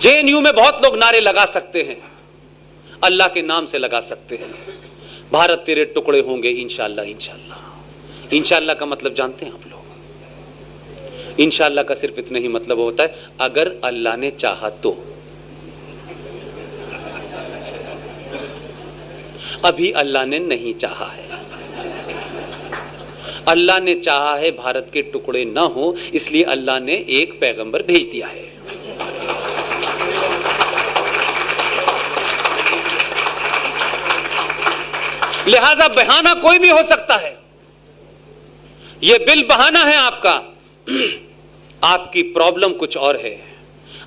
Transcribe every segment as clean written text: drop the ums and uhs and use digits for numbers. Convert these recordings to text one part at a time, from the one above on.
JNU में बहुत लोग नारे लगा सकते हैं, अल्लाह के नाम से लगा सकते हैं, भारत तेरे टुकड़े होंगे इंशाअल्लाह इंशाअल्लाह। इंशाअल्लाह का मतलब जानते हैं आप लोग? इंशाअल्लाह का सिर्फ इतना ही मतलब होता है, अगर अल्लाह ने चाहा तो। अभी अल्लाह ने नहीं चाहा है। अल्लाह ने चाहा है भारत के टुकड़े ना हो, इसलिए अल्लाह ने एक पैगंबर भेज दिया है। लिहाजा बहाना कोई भी हो सकता है। यह बिल बहाना है आपका। आपकी प्रॉब्लम कुछ और है,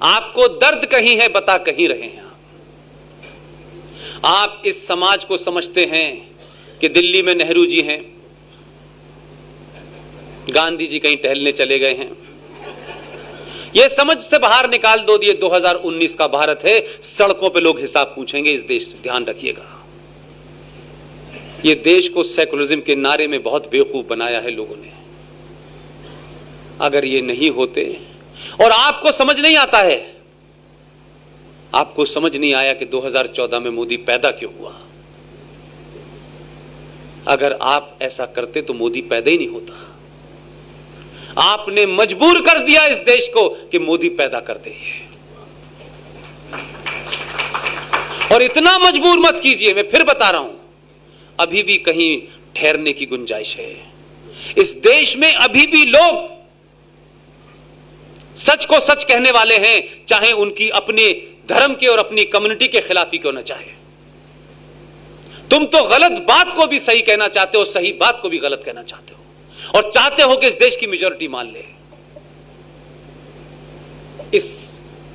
आपको दर्द कहीं है, बता कहीं रहे हैं आप इस समाज को समझते हैं कि दिल्ली में नेहरू जी हैं, गांधी जी कहीं टहलने चले गए हैं। यह समझ से बाहर निकाल दो। ये 2019 का भारत है, सड़कों पे लोग हिसाब पूछेंगे इस देश से, ध्यान रखिएगा। ये देश को सेकुलरिज्म के नारे में बहुत बेवकूफ बनाया है लोगों ने। अगर ये नहीं होते, और आपको समझ नहीं आता है, आपको समझ नहीं आया कि 2014 में मोदी पैदा क्यों हुआ। अगर आप ऐसा करते तो मोदी पैदा ही नहीं होता। आपने मजबूर कर दिया इस देश को कि मोदी पैदा कर दे। और इतना मजबूर मत कीजिए, मैं फिर बता रहा हूं, अभी भी कहीं ठहरने की गुंजाइश है। इस देश में अभी भी लोग सच को सच कहने वाले हैं, चाहे उनकी अपने धर्म के और अपनी कम्युनिटी के खिलाफ ही क्यों ना चाहे। तुम तो गलत बात को भी सही कहना चाहते हो, सही बात को भी गलत कहना चाहते हो, और चाहते हो कि इस देश की मेजॉरिटी मान ले। इस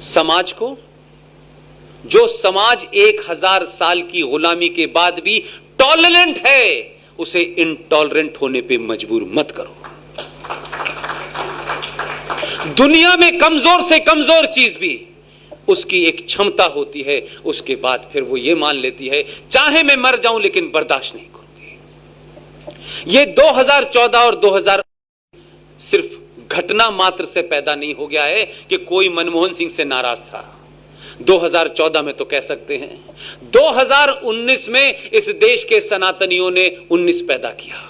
समाज को, जो समाज 1000 साल की गुलामी के बाद भी टॉलरेंट है, उसे इनटॉलरेंट होने पे मजबूर मत करो। दुनिया में कमजोर से कमजोर चीज भी उसकी एक क्षमता होती है, उसके बाद फिर वो ये मान लेती है चाहे मैं मर जाऊं लेकिन बर्दाश्त नहीं करूंगी। ये 2014 और 2000 सिर्फ घटना मात्र से पैदा नहीं हो गया है कि कोई मनमोहन सिंह से नाराज था। 2014 में तो कह सकते हैं, 2019 में इस देश के सनातनियों ने 19 पैदा किया।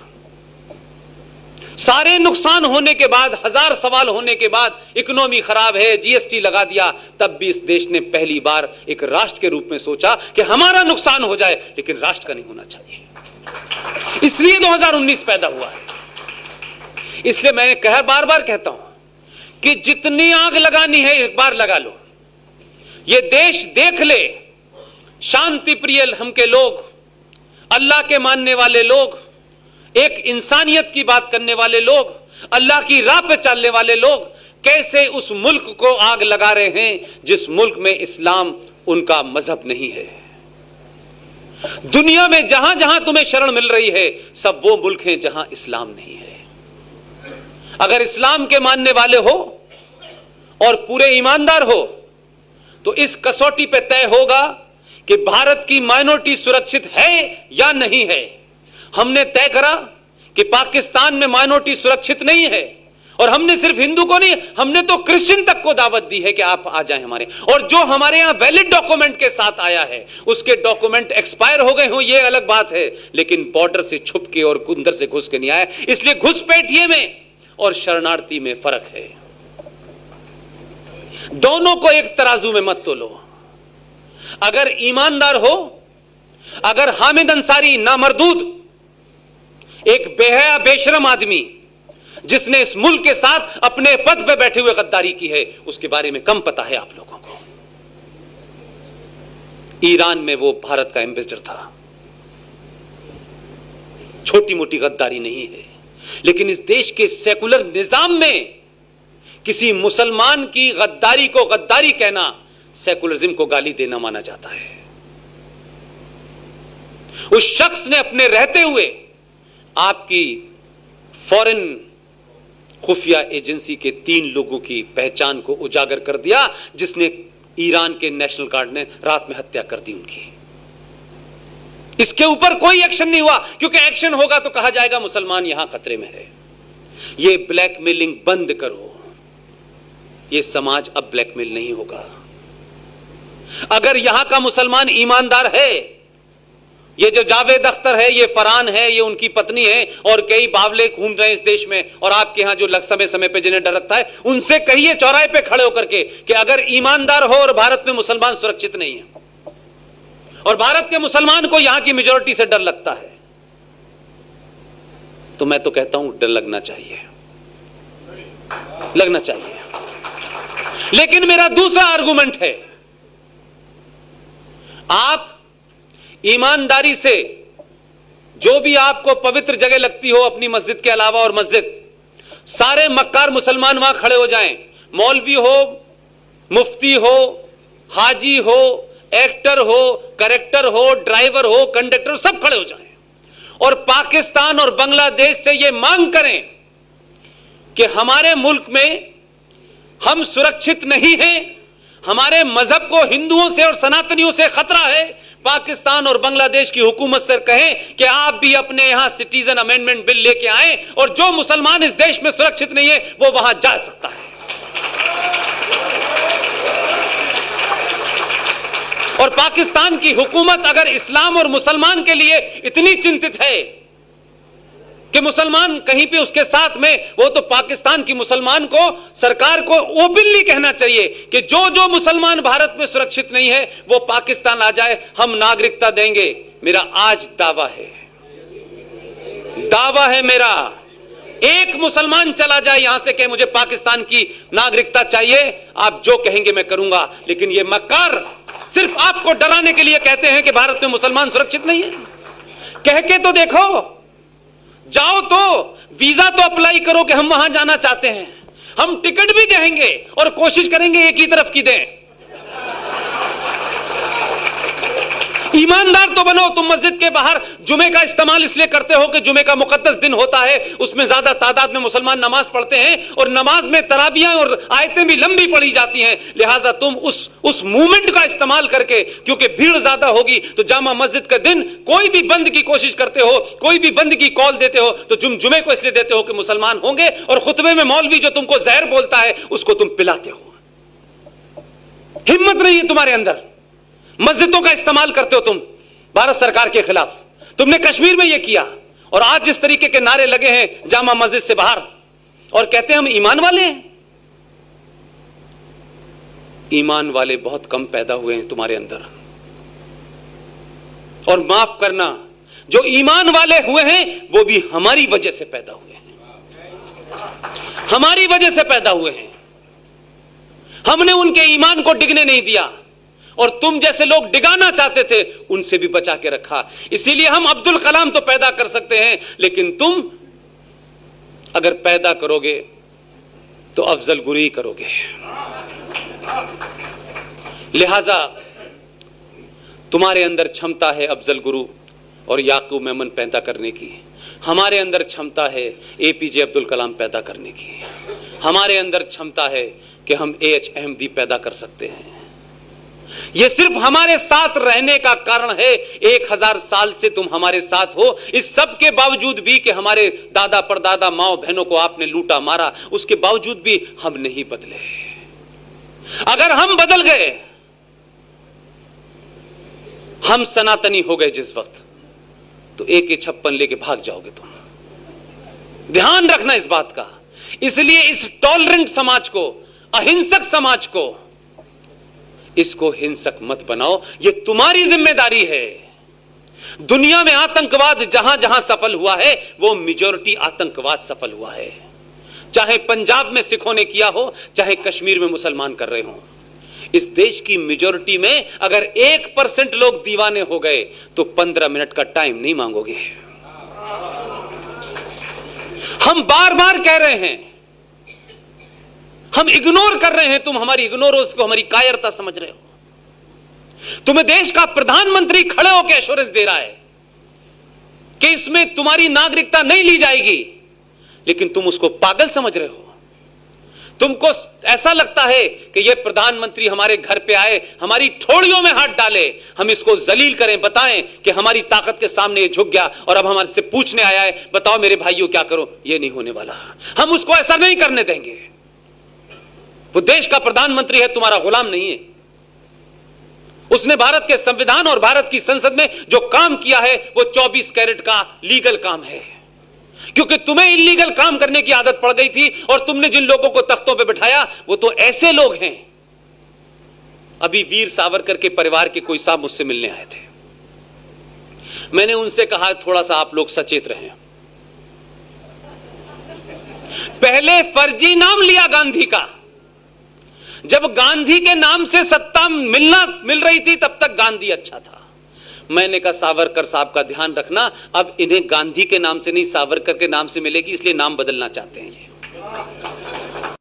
सारे नुकसान होने के बाद, 1000 सवाल होने के बाद, इकोनॉमी खराब है, जीएसटी लगा दिया, तब भी इस देश ने पहली बार एक राष्ट्र के रूप में सोचा कि हमारा नुकसान हो जाए लेकिन राष्ट्र का नहीं होना चाहिए। इसलिए 2019 पैदा हुआ है। इसलिए मैं बार बार कहता हूं कि जितनी आग लगानी है एक बार लगा लो। ये देश देख ले, शांति प्रिय हम के लोग, अल्लाह के मानने वाले लोग, एक इंसानियत की बात करने वाले लोग, अल्लाह की राह पे चलने वाले लोग कैसे उस मुल्क को आग लगा रहे हैं जिस मुल्क में इस्लाम उनका मजहब नहीं है। दुनिया में जहां जहां तुम्हें शरण मिल रही है, सब वो मुल्क हैं जहां इस्लाम नहीं है। अगर इस्लाम के मानने वाले हो और पूरे ईमानदार हो तो इस कसौटी पे तय होगा कि भारत की माइनॉरिटी सुरक्षित है या नहीं है। हमने तय करा कि पाकिस्तान में माइनॉरिटी सुरक्षित नहीं है, और हमने सिर्फ हिंदू को नहीं, हमने तो क्रिश्चियन तक को दावत दी है कि आप आ जाएं हमारे। और जो हमारे यहां वैलिड डॉक्यूमेंट के साथ आया है, उसके डॉक्यूमेंट एक्सपायर हो गए हो, यह अलग बात है, लेकिन बॉर्डर से छुप के और अंदर से घुस के नहीं आया। इसलिए घुसपैठिए में और शरणार्थी में फर्क है। दोनों को एक तराजू में मत तोलो। अगर ईमानदार हो, अगर हामिद अंसारी नामर्दूद, एक बेहया बेशरम आदमी जिसने इस मुल्क के साथ अपने पद पे बैठे हुए गद्दारी की है, उसके बारे में कम पता है आप लोगों को। ईरान में वो भारत का एम्बेसडर था। छोटी मोटी गद्दारी नहीं है, लेकिन इस देश के सेकुलर निजाम में किसी मुसलमान की गद्दारी को गद्दारी कहना सेकुलरिज्म को गाली देना माना जाता है। उस शख्स ने अपने रहते हुए आपकी फॉरेन खुफिया एजेंसी के 3 लोगों की पहचान को उजागर कर दिया, जिसने ईरान के नेशनल गार्ड ने रात में हत्या कर दी उनकी। इसके ऊपर कोई एक्शन नहीं हुआ, क्योंकि एक्शन होगा तो कहा जाएगा मुसलमान यहां खतरे में है। यह ब्लैकमेलिंग बंद करो। यह समाज अब ब्लैकमेल नहीं होगा। अगर यहां का मुसलमान ईमानदार है, ये जो जावेद अख्तर है, ये फरहान है, ये उनकी पत्नी है और कई बावले घूम रहे हैं इस देश में, और आपके यहां जो समय समय पे जिन्हें डर रखता है, उनसे कहिए चौराहे पे खड़े होकर के कि अगर ईमानदार हो और भारत में मुसलमान सुरक्षित नहीं है और भारत के मुसलमान को यहां की मेजॉरिटी से डर लगता है, तो मैं तो कहता हूं डर लगना चाहिए, लगना चाहिए। लेकिन मेरा दूसरा आर्गुमेंट है, आप ईमानदारी से जो भी आपको पवित्र जगह लगती हो अपनी मस्जिद के अलावा, और मस्जिद, सारे मक्कार मुसलमान वहां खड़े हो जाएं, मौलवी हो, मुफ्ती हो, हाजी हो, एक्टर हो, करेक्टर हो, ड्राइवर हो, कंडक्टर, सब खड़े हो जाएं और पाकिस्तान और बांग्लादेश से यह मांग करें कि हमारे मुल्क में हम सुरक्षित नहीं हैं, हमारे मजहब को हिंदुओं से और सनातनियों से खतरा है। पाकिस्तान और बांग्लादेश की हुकूमत से कहें कि आप भी अपने यहां सिटीजन अमेंडमेंट बिल लेके आए और जो मुसलमान इस देश में सुरक्षित नहीं है वो वहां जा सकता है। और पाकिस्तान की हुकूमत अगर इस्लाम और मुसलमान के लिए इतनी चिंतित है कि मुसलमान कहीं पे उसके साथ में, वो तो पाकिस्तान की मुसलमान को, सरकार को ओपनली कहना चाहिए कि जो जो मुसलमान भारत में सुरक्षित नहीं है वो पाकिस्तान आ जाए, हम नागरिकता देंगे। मेरा आज दावा है मेरा, एक मुसलमान चला जाए यहां से कि मुझे पाकिस्तान की नागरिकता चाहिए, आप जो कहेंगे मैं करूंगा। लेकिन ये मक्कार सिर्फ आपको डराने के लिए कहते हैं कि भारत में मुसलमान सुरक्षित नहीं है। कह के तो देखो, जाओ तो वीजा तो अप्लाई करो कि हम वहां जाना चाहते हैं, हम टिकट भी देंगे और कोशिश करेंगे एक ही तरफ की दें। ईमानदार तो बनो। तुम मस्जिद के बाहर जुमे का इस्तेमाल इसलिए करते हो कि जुमे का मुकद्दस दिन होता है, उसमें ज्यादा तादाद में मुसलमान नमाज पढ़ते हैं और नमाज में तराबियां और आयतें भी लंबी पढ़ी जाती हैं, लिहाजा तुम उस मूवमेंट का इस्तेमाल करके, क्योंकि भीड़ ज्यादा होगी तो जामा मस्जिद का दिन कोई भी बंद की कोशिश करते हो, कोई भी बंद की कॉल देते हो तो जुमे को इसलिए देते हो कि मुसलमान होंगे, और खुतबे में मौलवी जो तुमको जहर बोलता है उसको तुम पिलाते हो। हिम्मत नहीं है तुम्हारे अंदर, मस्जिदों का इस्तेमाल करते हो तुम भारत सरकार के खिलाफ। तुमने कश्मीर में यह किया और आज जिस तरीके के नारे लगे हैं जामा मस्जिद से बाहर और कहते हैं हम ईमान वाले हैं। ईमान वाले बहुत कम पैदा हुए हैं तुम्हारे अंदर, और माफ करना, जो ईमान वाले हुए हैं वो भी हमारी वजह से पैदा हुए हैं, हमारी वजह से पैदा हुए हैं। हमने उनके ईमान को डिगने नहीं दिया और तुम जैसे लोग डिगाना चाहते थे उनसे भी बचा के रखा। इसीलिए हम अब्दुल कलाम तो पैदा कर सकते हैं, लेकिन तुम अगर पैदा करोगे तो अफजल गुरी करोगे। लिहाजा तुम्हारे अंदर क्षमता है अफजल गुरु और याकूब मेमन पैदा करने की, हमारे अंदर क्षमता है एपीजे अब्दुल कलाम पैदा करने की, हमारे अंदर क्षमता है कि हम एएच अहमदी पैदा कर सकते हैं। यह सिर्फ हमारे साथ रहने का कारण है। 1000 साल से तुम हमारे साथ हो, इस सब के बावजूद भी कि हमारे दादा परदादा माओ बहनों को आपने लूटा मारा, उसके बावजूद भी हम नहीं बदले। अगर हम बदल गए, हम सनातनी हो गए जिस वक्त, तो AK-56 लेके भाग जाओगे तुम। ध्यान रखना इस बात का। इसलिए इस टॉलरेंट समाज को, अहिंसक समाज को, इसको हिंसक मत बनाओ, यह तुम्हारी जिम्मेदारी है। दुनिया में आतंकवाद जहां जहां सफल हुआ है वो मेजॉरिटी आतंकवाद सफल हुआ है। चाहे पंजाब में सिखों ने किया हो, चाहे कश्मीर में मुसलमान कर रहे हो। इस देश की मेजॉरिटी में अगर 1% लोग दीवाने हो गए तो 15 मिनट का टाइम नहीं मांगोगे। हम बार बार कह रहे हैं, हम इग्नोर कर रहे हैं, तुम हमारी इग्नोरेंस को हमारी कायरता समझ रहे हो। तुम्हें देश का प्रधानमंत्री खड़े होकर एश्योरेंस दे रहा है कि इसमें तुम्हारी नागरिकता नहीं ली जाएगी, लेकिन तुम उसको पागल समझ रहे हो। तुमको ऐसा लगता है कि यह प्रधानमंत्री हमारे घर पे आए, हमारी ठोड़ियों में हाथ डाले, हम इसको जलील करें, बताएं कि हमारी ताकत के सामने ये झुक गया और अब हमारे से पूछने आया है, बताओ मेरे भाइयों क्या करो। यह नहीं होने वाला, हम उसको ऐसा नहीं करने देंगे। वो देश का प्रधानमंत्री है, तुम्हारा गुलाम नहीं है। उसने भारत के संविधान और भारत की संसद में जो काम किया है वो 24 कैरेट का लीगल काम है, क्योंकि तुम्हें इलीगल काम करने की आदत पड़ गई थी और तुमने जिन लोगों को तख्तों पे बिठाया वो तो ऐसे लोग हैं। अभी वीर सावरकर के परिवार के कोई साहब मुझसे मिलने आए थे। मैंने उनसे कहा थोड़ा सा आप लोग सचेत रहें। पहले फर्जी नाम लिया गांधी का, जब गांधी के नाम से सत्ता मिल रही थी तब तक गांधी अच्छा था। मैंने कहा सावरकर साहब का ध्यान रखना, अब इन्हें गांधी के नाम से नहीं सावरकर के नाम से मिलेगी, इसलिए नाम बदलना चाहते हैं ये।